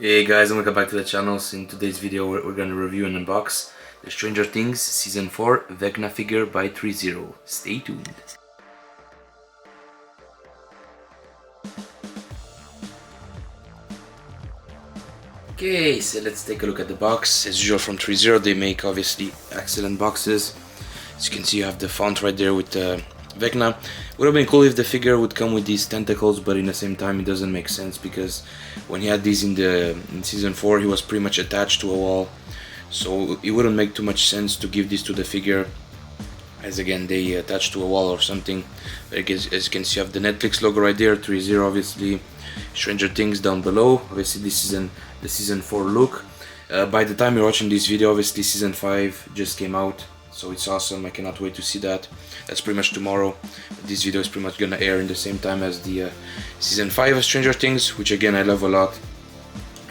Hey guys, and welcome back to the channel. So in today's video we're going to review and unbox the Stranger Things Season 4 Vecna figure by ThreeZero. Stay tuned. Okay, so let's take a look at the box. As usual from ThreeZero, they make obviously excellent boxes. As you can see, you have the font right there with Vecna. Would have been cool if the figure would come with these tentacles, but in the same time it doesn't make sense because when he had these in Season 4, he was pretty much attached to a wall. So it wouldn't make too much sense to give this to the figure, as again they attach to a wall or something. As you can see, you have the Netflix logo right there, ThreeZero obviously, Stranger Things down below. Obviously this is the Season 4 look. By the time you're watching this video, obviously Season 5 just came out, so it's awesome. I cannot wait to see that. That's pretty much tomorrow. This video is pretty much gonna air in the same time as the Season 5 of Stranger Things, which again I love a lot.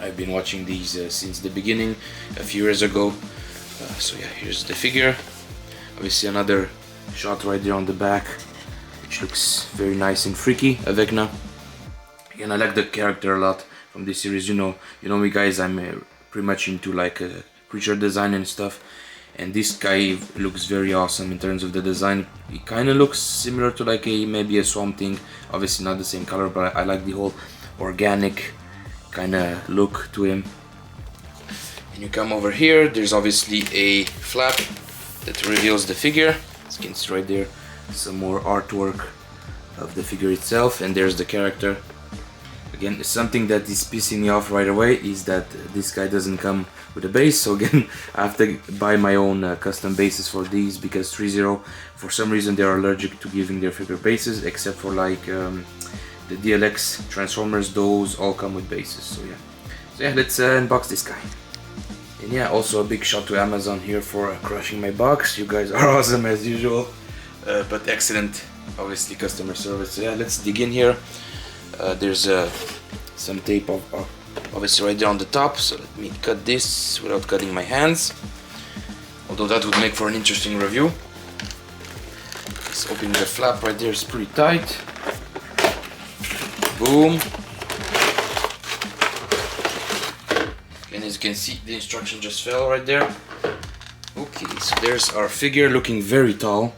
I've been watching these since the beginning, a few years ago. So yeah, here's the figure. Obviously another shot right there on the back, which looks very nice and freaky, a Vecna. Again, I like the character a lot from this series. You know me guys, I'm pretty much into like creature design and stuff. And this guy looks very awesome in terms of the design. He kind of looks similar to like maybe a Swamp Thing. Obviously not the same color, but I like the whole organic kind of look to him. And you come over here, there's obviously a flap that reveals the figure. As you can see right there, some more artwork of the figure itself, and there's the character. Again, something that is pissing me off right away is that this guy doesn't come with a base. So again, I have to buy my own custom bases for these, because ThreeZero, for some reason, they are allergic to giving their figure bases, except for like the DLX Transformers. Those all come with bases. So yeah, let's unbox this guy. And yeah, also a big shout to Amazon here for crushing my box. You guys are awesome as usual, but excellent, obviously, customer service. So yeah, let's dig in here. There's some tape obviously right there on the top, so let me cut this without cutting my hands, although that would make for an interesting review. Let's open the flap right there, it's pretty tight. Boom. And as you can see, the instruction just fell right there. Okay, so there's our figure, looking very tall.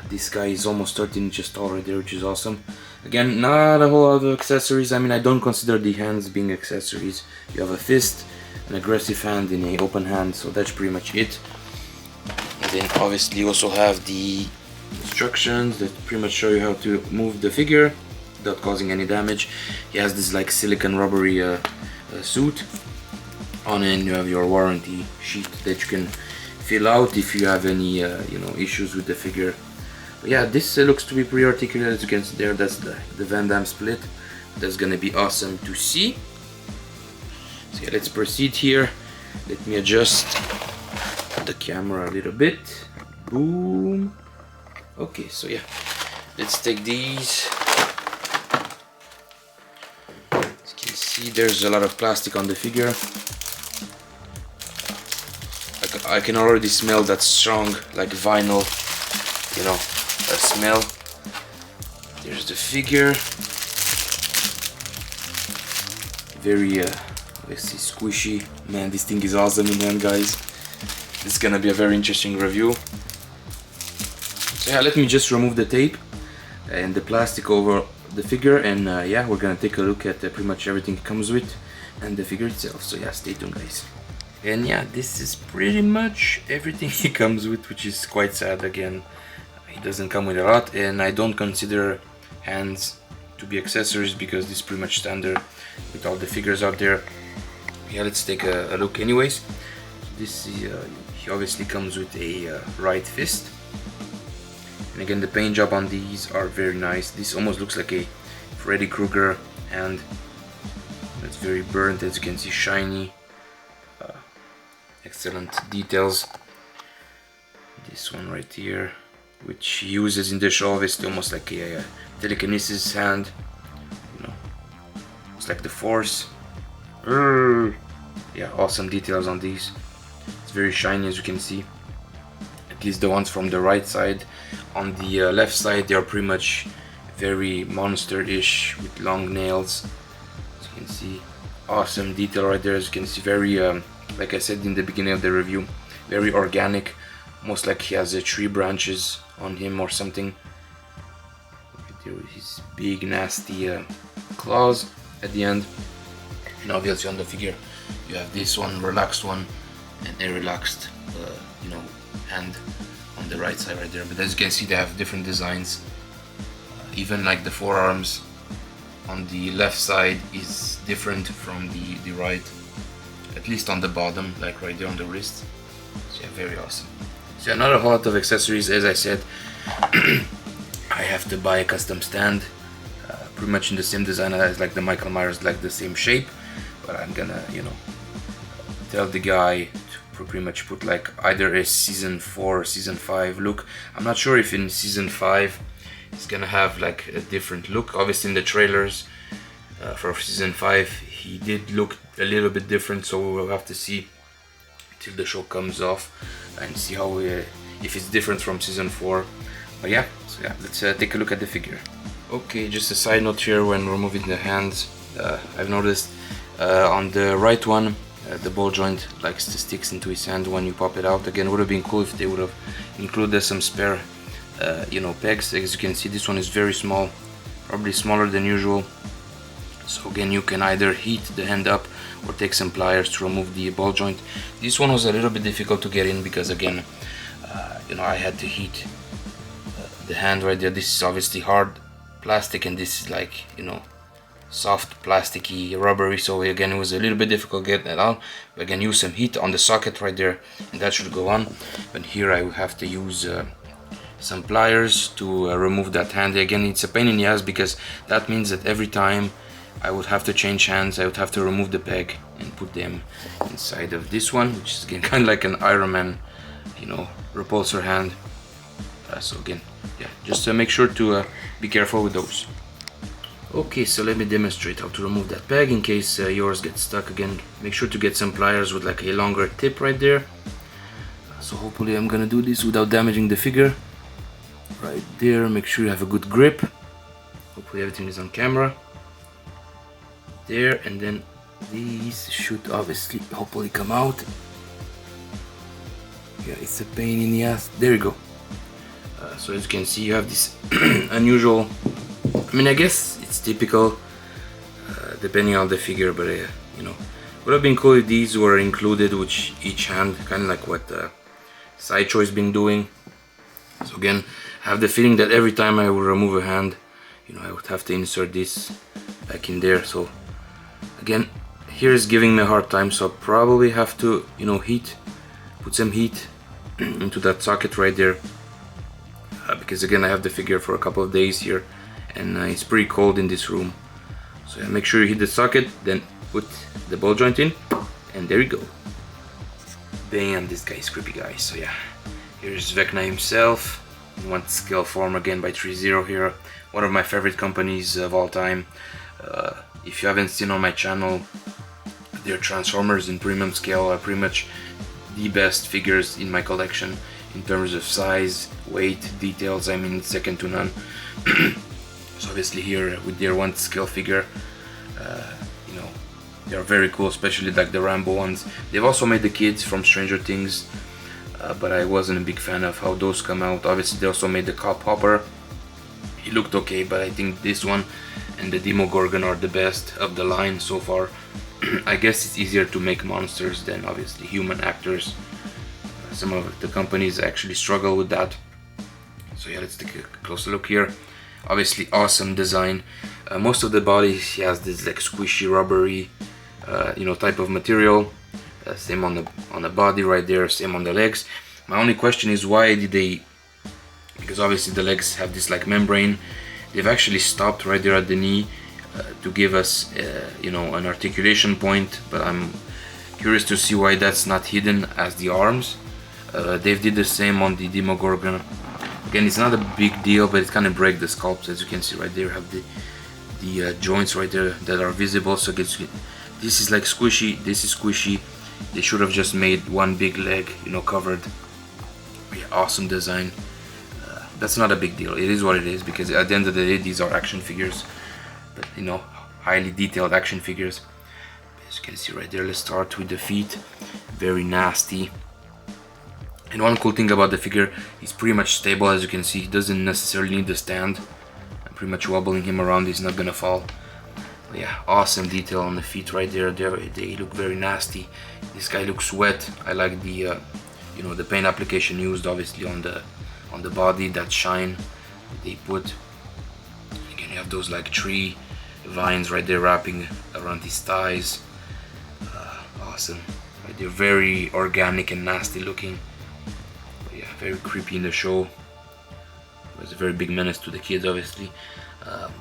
This guy is almost 13 inches tall right there, which is awesome. Again, not a whole lot of accessories. I mean, I don't consider the hands being accessories. You have a fist, an aggressive hand, and an open hand, so that's pretty much it. And then obviously you also have the instructions that pretty much show you how to move the figure without causing any damage. He has this like silicone rubbery suit on, and you have your warranty sheet that you can fill out if you have any issues with the figure. But yeah, this looks to be pretty articulated. As you can see there, that's the Van Damme split. That's gonna be awesome to see. So yeah, let's proceed here. Let me adjust the camera a little bit. Boom. Okay, so yeah, let's take these. As you can see, there's a lot of plastic on the figure. I can already smell that strong, like vinyl, smell. There's the figure. Very let's see, squishy. Man, this thing is awesome in hand, guys. This is gonna be a very interesting review. So yeah, let me just remove the tape and the plastic over the figure, and yeah, we're gonna take a look at pretty much everything it comes with and the figure itself. So yeah, stay tuned, guys. And yeah, this is pretty much everything he comes with, which is quite sad. Again, he doesn't come with a lot, and I don't consider hands to be accessories because this is pretty much standard with all the figures out there. Yeah, let's take a look anyways. This is, he obviously comes with a right fist, and again the paint job on these are very nice. This almost looks like a Freddy Krueger hand. It's very burnt, as you can see, shiny. Excellent details. This one right here, which he uses in the show, obviously almost like a telekinesis hand. It's like the Force. Yeah, awesome details on these. It's very shiny, as you can see. At least the ones from the right side. On the left side, they are pretty much very monster-ish with long nails. As you can see, awesome detail right there. As you can see, very like I said in the beginning of the review, very organic, almost like he has tree branches on him or something. Look at there with his big nasty claws at the end. And obviously on the figure you have this one relaxed one and a relaxed you know, hand on the right side right there. But as you can see, they have different designs. Even like the forearms on the left side is different from the right, at least on the bottom, like right there on the wrist. So yeah, very awesome. So not a whole lot of accessories. As I said, I have to buy a custom stand, pretty much in the same design as like the Michael Myers, like the same shape. But I'm gonna, you know, tell the guy to pretty much put like either a season 4 or season 5 look. I'm not sure if in season 5 it's gonna have like a different look. Obviously in the trailers for season 5 he did look a little bit different, so we'll have to see till the show comes off and see how if it's different from season 4. But yeah, so yeah, let's take a look at the figure. Okay, just a side note here, when removing the hands, I've noticed on the right one the ball joint likes to sticks into his hand when you pop it out. Again, would have been cool if they would have included some spare you know, pegs. As you can see, this one is very small, probably smaller than usual. So again, you can either heat the hand up or take some pliers to remove the ball joint. This one was a little bit difficult to get in because again, you know, I had to heat the hand right there. This is obviously hard plastic and this is like, you know, soft plasticky rubbery, so again it was a little bit difficult getting it out. But again, use some heat on the socket right there and that should go on. But here I will have to use some pliers to remove that hand. Again, it's a pain in the ass because that means that every time I would have to change hands, I would have to remove the peg and put them inside of this one, which is again kind of like an Iron Man, you know, repulsor hand. So again, yeah, just make sure to be careful with those. Okay, so let me demonstrate how to remove that peg in case yours gets stuck. Again, make sure to get some pliers with like a longer tip right there. So hopefully I'm gonna do this without damaging the figure. Right there, make sure you have a good grip. Hopefully everything is on camera. There, and then these should obviously hopefully come out. Yeah, it's a pain in the ass. There you go. So as you can see, you have this unusual, I mean, I guess it's typical depending on the figure, but you know, would have been cool if these were included with each hand, kind of like what Sideshow's been doing. So again, I have the feeling that every time I would remove a hand, you know, I would have to insert this back in there. So again, here is giving me a hard time, so I'll probably have to, you know, put some heat into that socket right there, because again, I have the figure for a couple of days here and it's pretty cold in this room. So yeah, make sure you hit the socket, then put the ball joint in, and there you go. Bam, this guy is creepy, guys. So yeah, here's Vecna himself in one scale form, again by ThreeZero here, one of my favorite companies of all time. If you haven't seen on my channel, their Transformers in premium scale are pretty much the best figures in my collection in terms of size, weight, details. I mean, second to none. So obviously here with their one scale figure, you know, they are very cool, especially like the Rambo ones. They've also made the kids from Stranger Things, but I wasn't a big fan of how those come out. Obviously they also made the Cop Hopper. He looked okay, but I think this one and the Demogorgon are the best of the line so far. I guess it's easier to make monsters than obviously human actors. Some of the companies actually struggle with that. So yeah, let's take a closer look here. Obviously awesome design. Most of the body has this like squishy rubbery you know, type of material. Same on the body right there, same on the legs. My only question is why did they, because obviously the legs have this like membrane, they've actually stopped right there at the knee to give us you know, an articulation point, but I'm curious to see why that's not hidden as the arms. They did the same on the Demogorgon. Again, it's not a big deal, but it kind of breaks the sculpt. As you can see right there, have the joints right there that are visible. So this is like squishy, this is squishy. They should have just made one big leg, you know, covered. Yeah, awesome design. That's not a big deal. It is what it is, because at the end of the day, these are action figures, but you know, highly detailed action figures. As you can see right there, let's start with the feet. Very nasty. And one cool thing about the figure, he's pretty much stable. As you can see, he doesn't necessarily need the stand. I'm pretty much wobbling him around, he's not gonna fall. But yeah, awesome detail on the feet right there. They look very nasty. This guy looks wet. I like the you know, the paint application used obviously on the body, that shine that they put. Again, you have those like tree vines right there wrapping around his thighs. Awesome. Right, they're very organic and nasty looking. But yeah, very creepy in the show. It was a very big menace to the kids, obviously.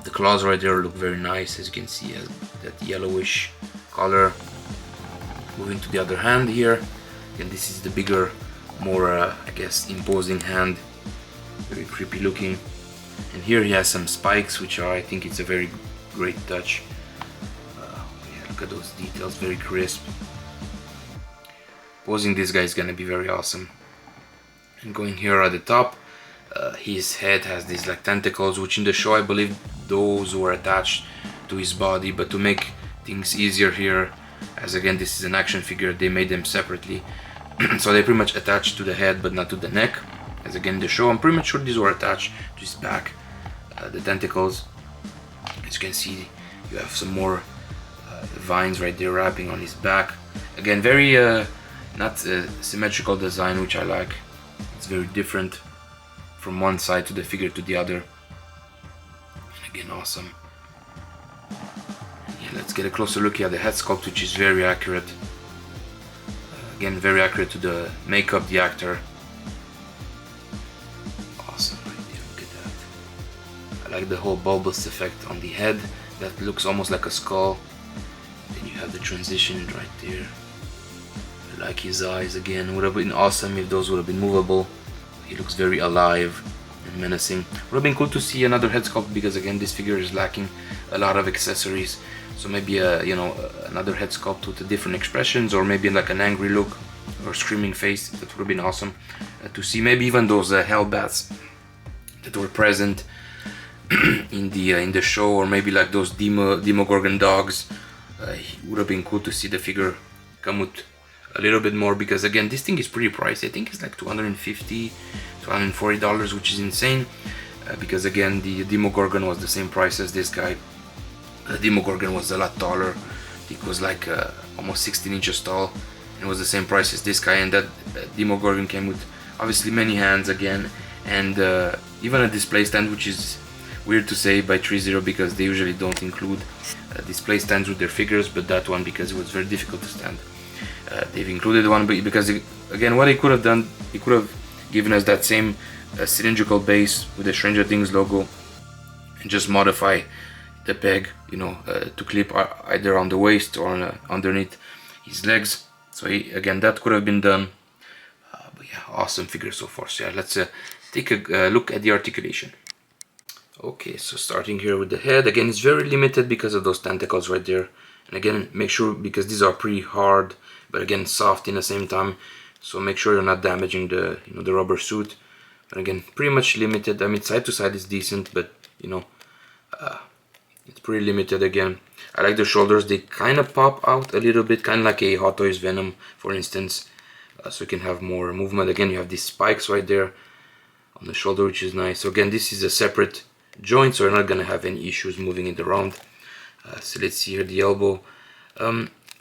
The claws right there look very nice, as you can see, that yellowish color. Moving to the other hand here, and this is the bigger, more I guess imposing hand. Very creepy looking. And here he has some spikes, which are, I think it's a very great touch. Yeah, look at those details, very crisp. Posing this guy is gonna be very awesome. And going here at the top, his head has these like tentacles, which in the show I believe those were attached to his body, but to make things easier here, as again this is an action figure, they made them separately. So they pretty much attached to the head but not to the neck. As again in the show, I'm pretty much sure these were attached to his back, the tentacles. As you can see, you have some more vines right there wrapping on his back. Again, very not symmetrical design, which I like. It's very different from one side to the figure to the other. And again, awesome. Yeah, let's get a closer look at the head sculpt, which is very accurate. Again, very accurate to the makeup, the actor. Awesome right there, look at that. I like the whole bulbous effect on the head. That looks almost like a skull. Then you have the transition right there. I like his eyes again. Would have been awesome if those would have been movable. He looks very alive and menacing. Would have been cool to see another head sculpt, because again this figure is lacking a lot of accessories. So maybe you know, another head sculpt with different expressions, or maybe like an angry look or screaming face. That would have been awesome to see. Maybe even those hell bats that were present in the show, or maybe like those Demogorgon dogs. It would have been cool to see the figure come with a little bit more, because again this thing is pretty pricey. I think it's like $250, $240, which is insane, because again the Demogorgon was the same price as this guy. The Demogorgon was a lot taller. It was like almost 16 inches tall, and it was the same price as this guy. And that Demogorgon came with obviously many hands again, and even a display stand, which is weird to say by ThreeZero, because they usually don't include display stands with their figures, but that one, because it was very difficult to stand, they've included one. But because again, what he could have done, he could have given us that same cylindrical base with the Stranger Things logo, and just modify the peg, you know, to clip either on the waist or on, underneath his legs. So again, that could have been done. But yeah, awesome figure so far. So yeah, let's take a look at the articulation. Okay, so starting here with the head, again it's very limited because of those tentacles right there. And again, make sure, because these are pretty hard, but again soft in the same time, so make sure you're not damaging the, you know, the rubber suit. But again, pretty much limited. I mean, side to side is decent, but you know, it's pretty limited. Again, I like the shoulders, they kind of pop out a little bit, kind of like a Hot Toys Venom, for instance, so you can have more movement. Again, you have these spikes right there on the shoulder, which is nice. So again, this is a separate joint, so you're not gonna have any issues moving it around. So let's see here the elbow.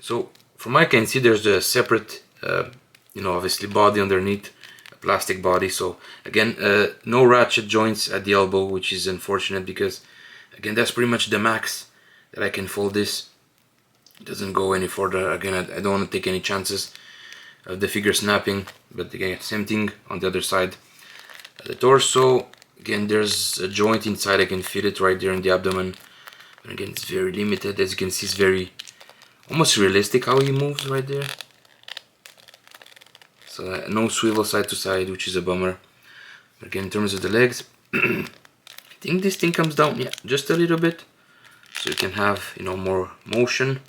So from what I can see, there's a separate you know, obviously body underneath, a plastic body. So again, no ratchet joints at the elbow, which is unfortunate, because again that's pretty much the max that I can fold this. It doesn't go any further. Again, I don't want to take any chances of the figure snapping. But again, same thing on the other side. The torso, again, there's a joint inside. I can feel it right there in the abdomen. But again, it's very limited. As you can see, it's very almost realistic how he moves right there. So no swivel side to side, which is a bummer. But again, in terms of the legs, I think this thing comes down, yeah, just a little bit, so you can have, you know, more motion.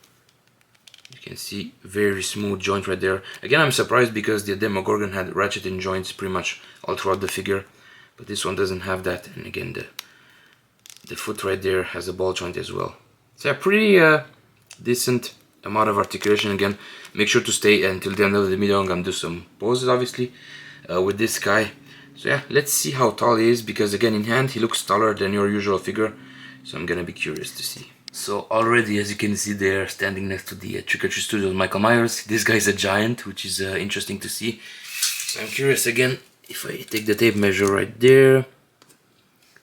You can see very smooth joint right there. Again, I'm surprised, because the Demogorgon had ratcheting joints pretty much all throughout the figure, but this one doesn't have that. And again, the foot right there has a ball joint as well. So yeah, pretty decent amount of articulation again. Make sure to stay until the end of the video. I'm gonna do some poses obviously with this guy. So yeah, let's see how tall he is, because again in hand he looks taller than your usual figure. So I'm gonna be curious to see. So already, as you can see there, standing next to the Trick or Treat Studios Michael Myers, this guy is a giant, which is interesting to see. So I'm curious again, if I take the tape measure right there,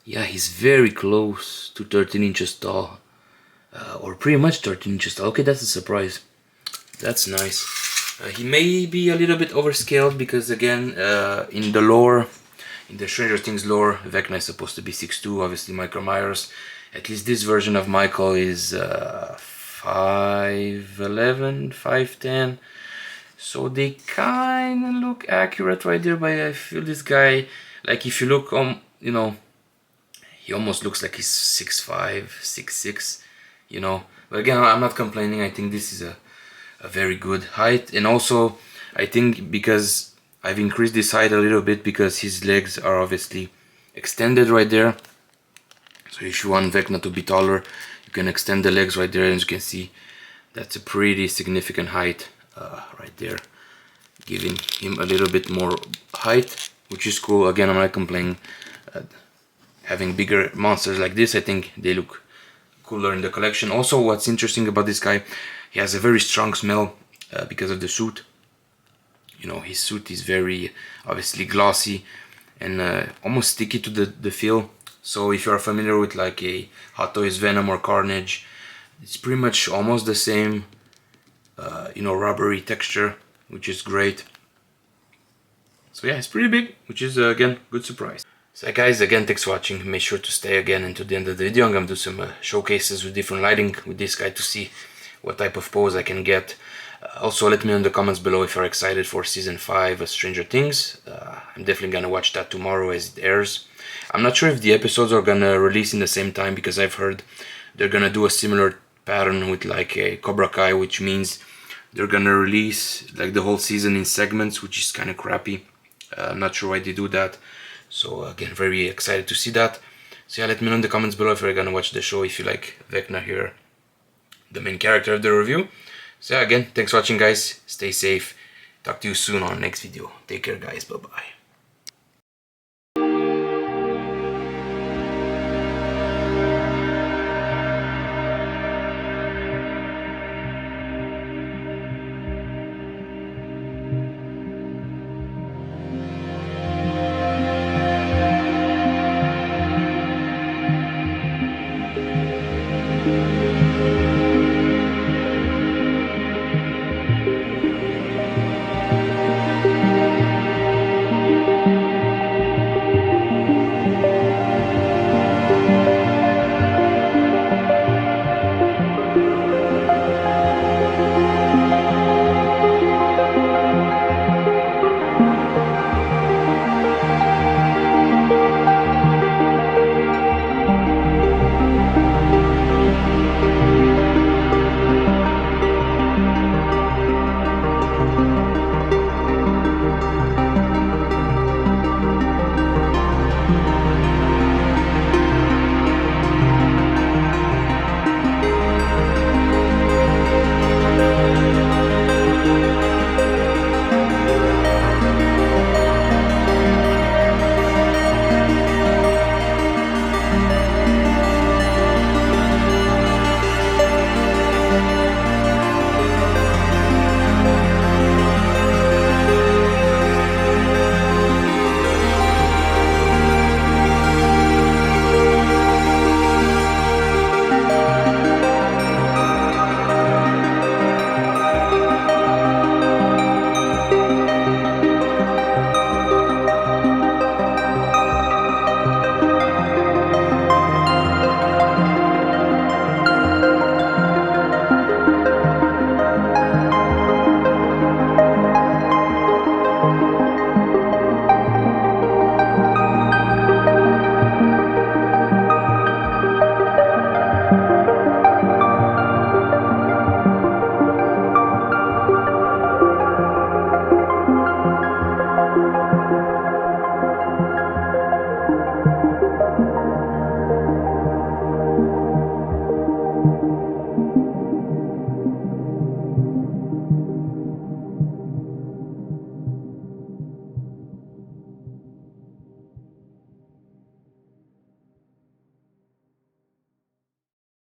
yeah, he's very close to 13 inches tall, or pretty much 13 inches tall. Okay, that's a surprise. That's nice. He may be a little bit overscaled because again, in the lore, in the Stranger Things lore, Vecna is supposed to be 6'2", obviously Michael Myers. At least this version of Michael is 5'11", 5'10". So they kind of look accurate right there, but I feel this guy, like if you look, you know, he almost looks like he's 6'5", 6'6", you know. But again, I'm not complaining. I think this is a very good height. And also, I think because I've increased this height a little bit because his legs are obviously extended right there. So if you want Vecna to be taller, you can extend the legs right there, and you can see that's a pretty significant height right there, giving him a little bit more height, which is cool. Again, I'm not complaining. Having bigger monsters like this, I think they look cooler in the collection. Also, what's interesting about this guy, he has a very strong smell because of the suit. You know, his suit is very obviously glossy and almost sticky to the feel. So if you are familiar with like a Hot Toys Venom or Carnage, it's pretty much almost the same, you know, rubbery texture, which is great. So yeah, it's pretty big, which is again, good surprise. So guys, again, thanks for watching. Make sure to stay again until the end of the video. I'm gonna do some showcases with different lighting with this guy to see what type of pose I can get. Also, let me know in the comments below if you're excited for Season 5 of Stranger Things. I'm definitely gonna watch that tomorrow as it airs. I'm not sure if the episodes are gonna release in the same time, because I've heard they're gonna do a similar pattern with like a Cobra Kai, which means they're gonna release like the whole season in segments, which is kind of crappy. I'm not sure why they do that. So again, very excited to see that. So yeah, let me know in the comments below if you're gonna watch the show, if you like Vecna here, the main character of the review. So yeah, again, thanks for watching guys. Stay safe. Talk to you soon on the next video. Take care guys. Bye bye.